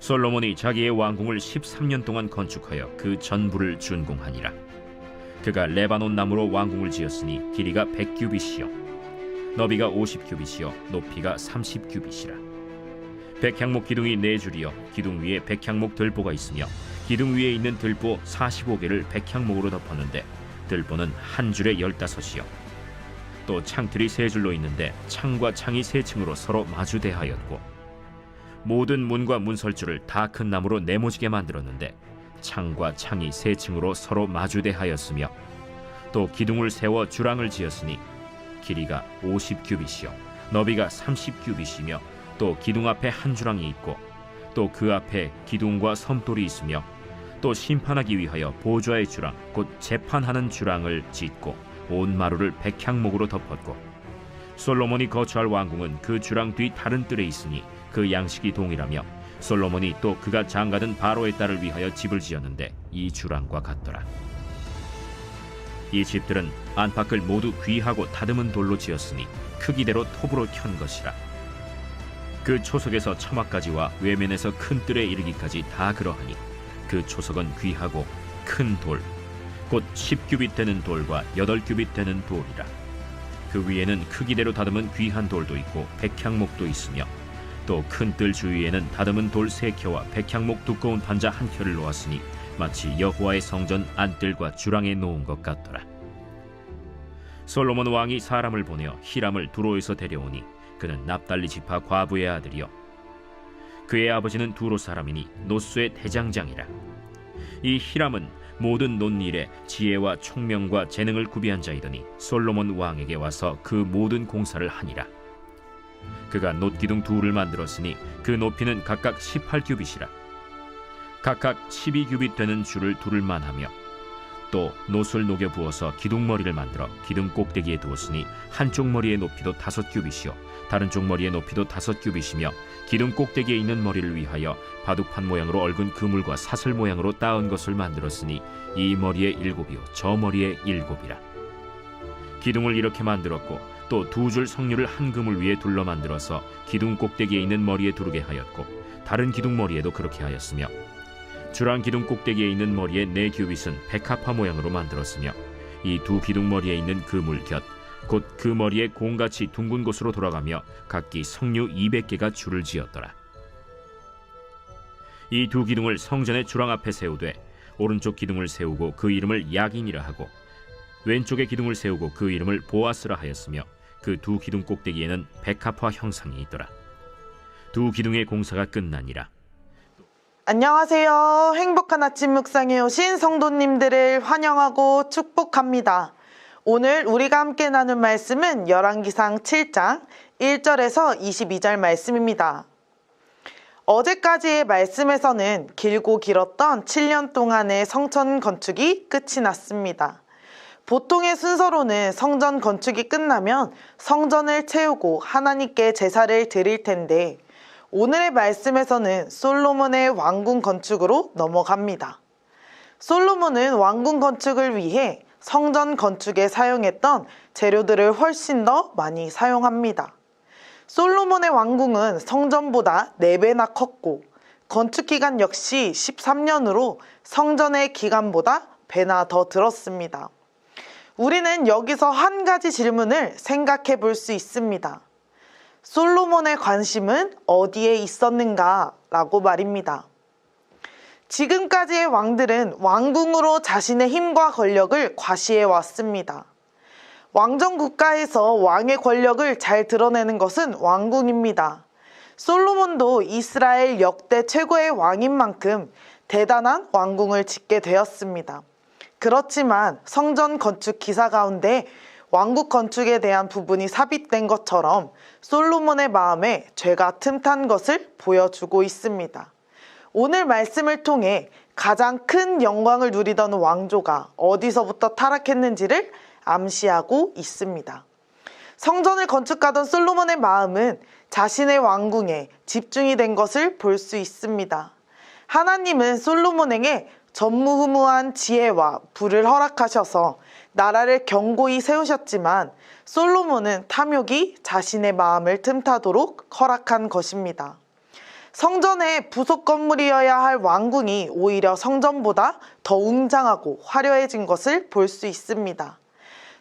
솔로몬이 자기의 왕궁을 13년 동안 건축하여 그 전부를 준공하니라. 그가 레바논 나무로 왕궁을 지었으니 길이가 100규빗이요 너비가 50규빗이요 높이가 30규빗이라. 백향목 기둥이 4줄이요 기둥 위에 백향목 들보가 있으며 기둥 위에 있는 들보 45개를 백향목으로 덮었는데 들보는 한 줄에 15이요 또 창틀이 3줄로 있는데 창과 창이 3층으로 서로 마주대하였고 모든 문과 문설주를 다 큰 나무로 네모지게 만들었는데 창과 창이 3층으로 서로 마주대하였으며 또 기둥을 세워 주랑을 지었으니 길이가 50규빗이요 너비가 30규빗이며 또 기둥 앞에 한 주랑이 있고 또 그 앞에 기둥과 섬돌이 있으며 또 심판하기 위하여 보좌의 주랑 곧 재판하는 주랑을 짓고 온 마루를 백향목으로 덮었고 솔로몬이 거처할 왕궁은 그 주랑 뒤 다른 뜰에 있으니 그 양식이 동일하며 솔로몬이 또 그가 장가든 바로의 딸을 위하여 집을 지었는데 이 주랑과 같더라. 이 집들은 안팎을 모두 귀하고 다듬은 돌로 지었으니 크기대로 톱으로 켠 것이라. 그 초석에서 처마까지와 외면에서 큰 뜰에 이르기까지 다 그러하니 그 초석은 귀하고 큰 돌 곧 10규빗 되는 돌과 8규빗 되는 돌이라. 그 위에는 크기대로 다듬은 귀한 돌도 있고 백향목도 있으며 또 큰 뜰 주위에는 다듬은 돌 3켜와 백향목 두꺼운 판자 1켜를 놓았으니 마치 여호와의 성전 안뜰과 주랑에 놓은 것 같더라. 솔로몬 왕이 사람을 보내어 히람을 두로에서 데려오니 그는 납달리 지파 과부의 아들이요 그의 아버지는 두로 사람이니 노스의 대장장이라. 이 히람은 모든 논일에 지혜와 총명과 재능을 구비한 자이더니 솔로몬 왕에게 와서 그 모든 공사를 하니라. 그가 놋기둥 둘을 만들었으니 그 높이는 각각 18규빗이라. 각각 12규빗 되는 줄을 두를만 하며 또 놋을 녹여 부어서 기둥머리를 만들어 기둥 꼭대기에 두었으니 한쪽 머리의 높이도 5규빗이요 다른 쪽 머리의 높이도 5규빗이며 기둥 꼭대기에 있는 머리를 위하여 바둑판 모양으로 얽은 그물과 사슬 모양으로 따은 것을 만들었으니 이 머리에 7이요 저 머리에 7이라. 기둥을 이렇게 만들었고 또 2줄 석류를 한 그물 위에 둘러 만들어서 기둥 꼭대기에 있는 머리에 두르게 하였고 다른 기둥 머리에도 그렇게 하였으며 주랑 기둥 꼭대기에 있는 머리의 4규빗은 백합화 모양으로 만들었으며 이 2 기둥 머리에 있는 그물 곁 곧 그 머리에 공같이 둥근 곳으로 돌아가며 각기 석류 200개가 줄을 지었더라. 이 2 기둥을 성전의 주랑 앞에 세우되 오른쪽 기둥을 세우고 그 이름을 야긴이라 하고 왼쪽의 기둥을 세우고 그 이름을 보아스라 하였으며 그 2 기둥 꼭대기에는 백합화 형상이 있더라. 2 기둥의 공사가 끝나니라. 안녕하세요. 행복한 아침 묵상에 오신 성도님들을 환영하고 축복합니다. 오늘 우리가 함께 나눌 말씀은 열왕기상 7장 1절에서 22절 말씀입니다. 어제까지의 말씀에서는 길고 길었던 7년 동안의 성전 건축이 끝이 났습니다. 보통의 순서로는 성전 건축이 끝나면 성전을 채우고 하나님께 제사를 드릴 텐데 오늘의 말씀에서는 솔로몬의 왕궁 건축으로 넘어갑니다. 솔로몬은 왕궁 건축을 위해 성전 건축에 사용했던 재료들을 훨씬 더 많이 사용합니다. 솔로몬의 왕궁은 성전보다 4배나 컸고 건축 기간 역시 13년으로 성전의 기간보다 배나 더 들었습니다. 우리는 여기서 한 가지 질문을 생각해 볼 수 있습니다. 솔로몬의 관심은 어디에 있었는가? 라고 말입니다. 지금까지의 왕들은 왕궁으로 자신의 힘과 권력을 과시해 왔습니다. 왕정 국가에서 왕의 권력을 잘 드러내는 것은 왕궁입니다. 솔로몬도 이스라엘 역대 최고의 왕인 만큼 대단한 왕궁을 짓게 되었습니다. 그렇지만 성전 건축 기사 가운데 왕국 건축에 대한 부분이 삽입된 것처럼 솔로몬의 마음에 죄가 틈탄 것을 보여주고 있습니다. 오늘 말씀을 통해 가장 큰 영광을 누리던 왕조가 어디서부터 타락했는지를 암시하고 있습니다. 성전을 건축하던 솔로몬의 마음은 자신의 왕궁에 집중이 된 것을 볼 수 있습니다. 하나님은 솔로몬에게 전무후무한 지혜와 부를 허락하셔서 나라를 견고히 세우셨지만 솔로몬은 탐욕이 자신의 마음을 틈타도록 허락한 것입니다. 성전의 부속 건물이어야 할 왕궁이 오히려 성전보다 더 웅장하고 화려해진 것을 볼 수 있습니다.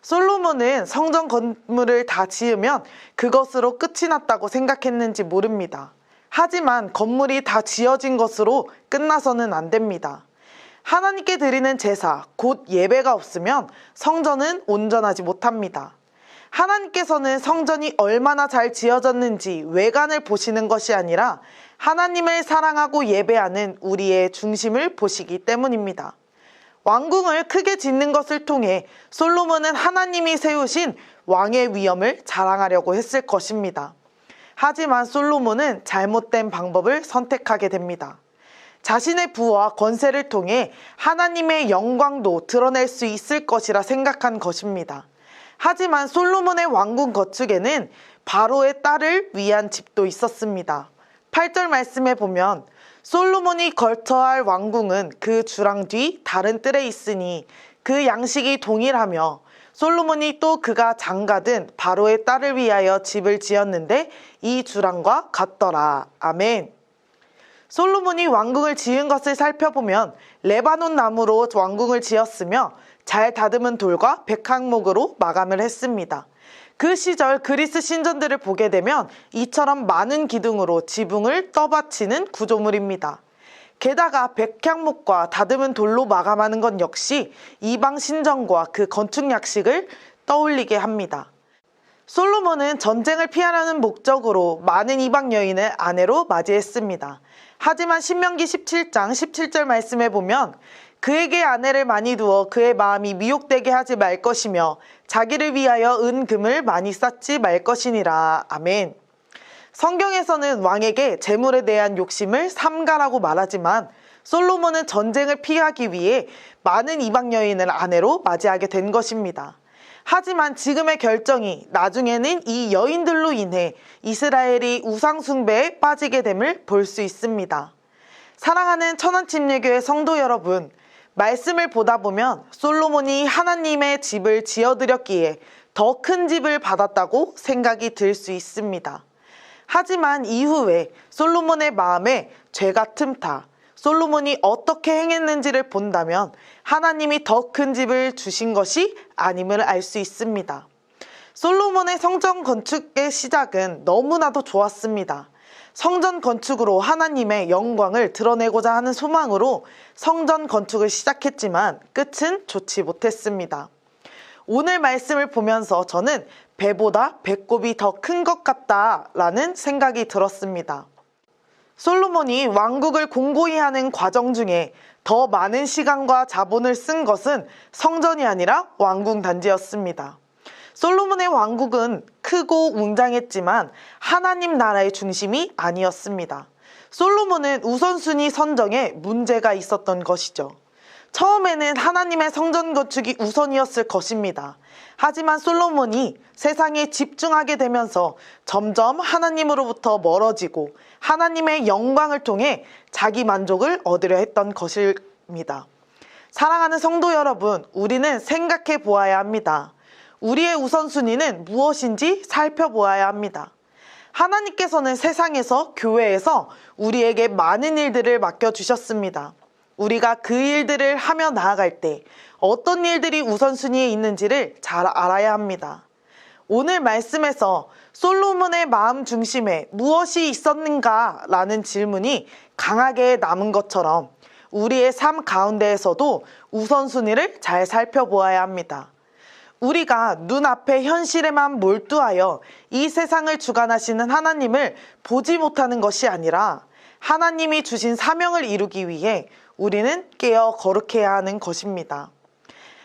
솔로몬은 성전 건물을 다 지으면 그것으로 끝이 났다고 생각했는지 모릅니다. 하지만 건물이 다 지어진 것으로 끝나서는 안 됩니다. 하나님께 드리는 제사, 곧 예배가 없으면 성전은 온전하지 못합니다. 하나님께서는 성전이 얼마나 잘 지어졌는지 외관을 보시는 것이 아니라 하나님을 사랑하고 예배하는 우리의 중심을 보시기 때문입니다. 왕궁을 크게 짓는 것을 통해 솔로몬은 하나님이 세우신 왕의 위엄을 자랑하려고 했을 것입니다. 하지만 솔로몬은 잘못된 방법을 선택하게 됩니다. 자신의 부와 권세를 통해 하나님의 영광도 드러낼 수 있을 것이라 생각한 것입니다. 하지만 솔로몬의 왕궁 건축에는 바로의 딸을 위한 집도 있었습니다. 8절 말씀에 보면 솔로몬이 걸쳐할 왕궁은 그 주랑 뒤 다른 뜰에 있으니 그 양식이 동일하며 솔로몬이 또 그가 장가든 바로의 딸을 위하여 집을 지었는데 이 주랑과 같더라. 아멘. 솔로몬이 왕궁을 지은 것을 살펴보면 레바논 나무로 왕궁을 지었으며 잘 다듬은 돌과 백항목으로 마감을 했습니다. 그 시절 그리스 신전들을 보게 되면 이처럼 많은 기둥으로 지붕을 떠받치는 구조물입니다. 게다가 백향목과 다듬은 돌로 마감하는 것 역시 이방 신전과 그 건축 양식을 떠올리게 합니다. 솔로몬은 전쟁을 피하려는 목적으로 많은 이방 여인을 아내로 맞이했습니다. 하지만 신명기 17장 17절 말씀에 보면 그에게 아내를 많이 두어 그의 마음이 미혹되게 하지 말 것이며 자기를 위하여 은금을 많이 쌓지 말 것이니라. 아멘. 성경에서는 왕에게 재물에 대한 욕심을 삼가라고 말하지만 솔로몬은 전쟁을 피하기 위해 많은 이방 여인을 아내로 맞이하게 된 것입니다. 하지만 지금의 결정이 나중에는 이 여인들로 인해 이스라엘이 우상숭배에 빠지게 됨을 볼 수 있습니다. 사랑하는 천안침례교회 성도 여러분, 말씀을 보다 보면 솔로몬이 하나님의 집을 지어드렸기에 더 큰 집을 받았다고 생각이 들 수 있습니다. 하지만 이후에 솔로몬의 마음에 죄가 틈타 솔로몬이 어떻게 행했는지를 본다면 하나님이 더 큰 집을 주신 것이 아님을 알 수 있습니다. 솔로몬의 성전 건축의 시작은 너무나도 좋았습니다. 성전 건축으로 하나님의 영광을 드러내고자 하는 소망으로 성전 건축을 시작했지만 끝은 좋지 못했습니다. 오늘 말씀을 보면서 저는 배보다 배꼽이 더 큰 것 같다라는 생각이 들었습니다. 솔로몬이 왕국을 공고히 하는 과정 중에 더 많은 시간과 자본을 쓴 것은 성전이 아니라 왕궁 단지였습니다. 솔로몬의 왕국은 크고 웅장했지만 하나님 나라의 중심이 아니었습니다. 솔로몬은 우선순위 선정에 문제가 있었던 것이죠. 처음에는 하나님의 성전 건축이 우선이었을 것입니다. 하지만 솔로몬이 세상에 집중하게 되면서 점점 하나님으로부터 멀어지고 하나님의 영광을 통해 자기 만족을 얻으려 했던 것입니다. 사랑하는 성도 여러분, 우리는 생각해 보아야 합니다. 우리의 우선순위는 무엇인지 살펴보아야 합니다. 하나님께서는 세상에서, 교회에서 우리에게 많은 일들을 맡겨주셨습니다. 우리가 그 일들을 하며 나아갈 때 어떤 일들이 우선순위에 있는지를 잘 알아야 합니다. 오늘 말씀에서 솔로몬의 마음 중심에 무엇이 있었는가 라는 질문이 강하게 남은 것처럼 우리의 삶 가운데에서도 우선순위를 잘 살펴보아야 합니다. 우리가 눈앞의 현실에만 몰두하여 이 세상을 주관하시는 하나님을 보지 못하는 것이 아니라 하나님이 주신 사명을 이루기 위해 우리는 깨어 거룩해야 하는 것입니다.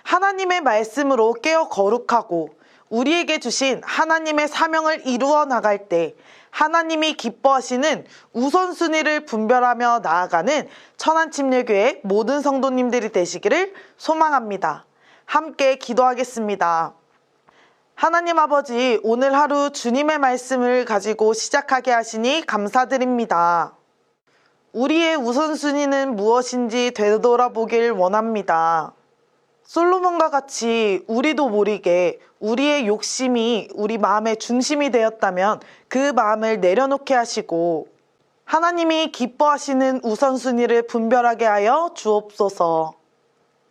하나님의 말씀으로 깨어 거룩하고 우리에게 주신 하나님의 사명을 이루어 나갈 때 하나님이 기뻐하시는 우선순위를 분별하며 나아가는 천안침례교회 모든 성도님들이 되시기를 소망합니다. 함께 기도하겠습니다. 하나님 아버지, 오늘 하루 주님의 말씀을 가지고 시작하게 하시니 감사드립니다. 우리의 우선순위는 무엇인지 되돌아보길 원합니다. 솔로몬과 같이 우리도 모르게 우리의 욕심이 우리 마음의 중심이 되었다면 그 마음을 내려놓게 하시고 하나님이 기뻐하시는 우선순위를 분별하게 하여 주옵소서.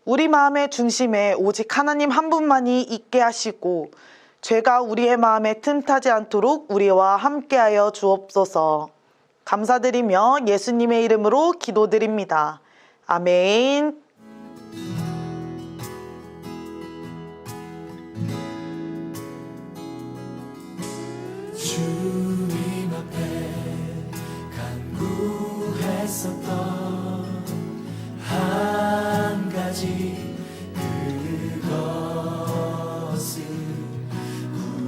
우리 마음의 중심에 오직 하나님 한 분만이 있게 하시고 죄가 우리의 마음에 틈타지 않도록 우리와 함께하여 주옵소서. 감사드리며 예수님의 이름으로 기도드립니다. 아멘. 주님 앞에 간구했었던 한 가지 그것은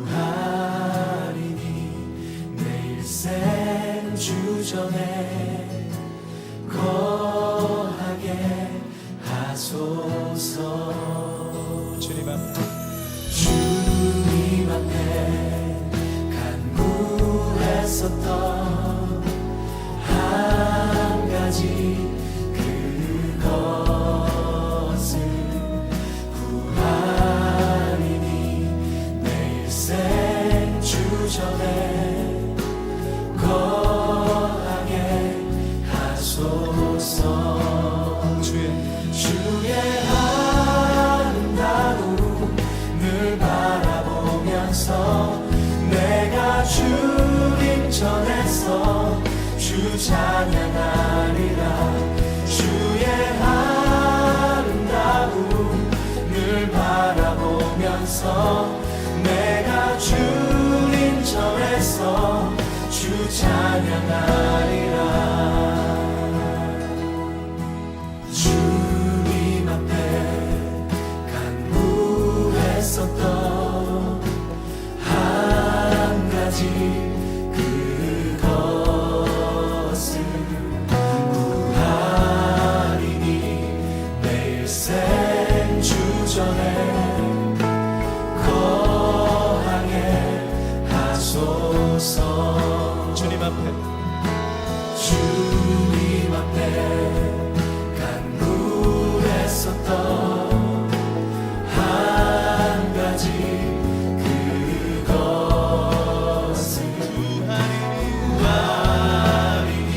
구하리니 내 일생 주전에 거하게 하소서. 주님 앞에 간구했었던 한 가지 그것을 구하리니 내 일생 주전에 거하게 하소서. 주의 아름다움 늘 바라보면서 내가 주님 전에서 주 찬양하리라. 주의 아름다움 늘 바라보면서 내가 주님 전에서 주 찬양하리라. 주님 앞에 간구했었던 한 가지 그것을 구하리니 내 일생 주전에 거하게 하소서. 주님 앞에 간구했었던 한 가지 그것을 구하리니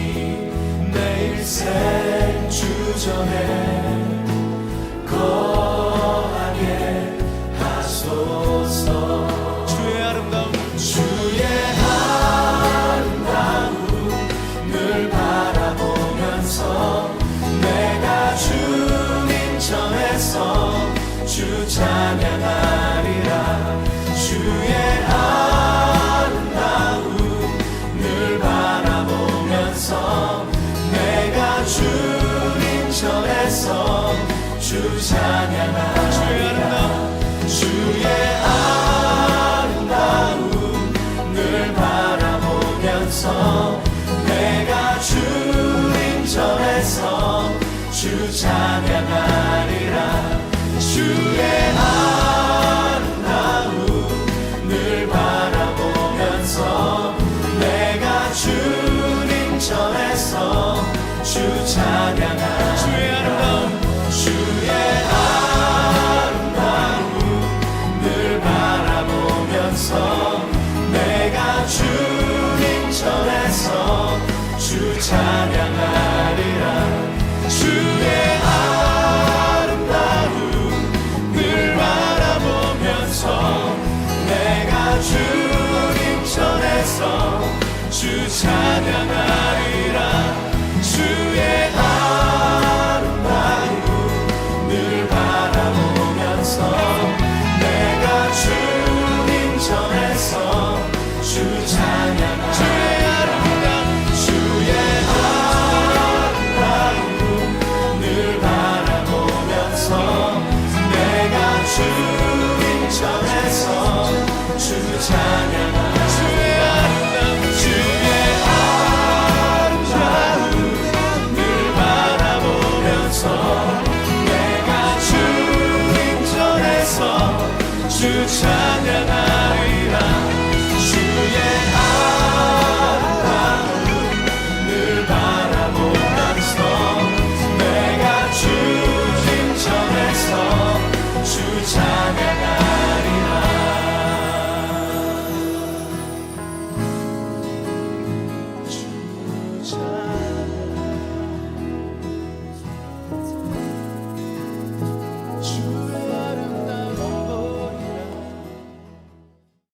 내 일생 주전에 거하게 하소서. 주의 아름다움 늘 바라보면서 내가 주님 전에서 주 찬양하리라. 주의 아름다움 늘 바라보면서 내가 주님 전에서 주 찬양하리라. 주의 아름다움 늘 바라보면서 내가 주님 전에서 주 찬양하리라. 주의 아름다움 늘 바라보면서 내가 주님 전에서 주 찬양하리라. 주의 아름다움 늘 바라보면서 내가 주님 전에서 주 찬양하리라.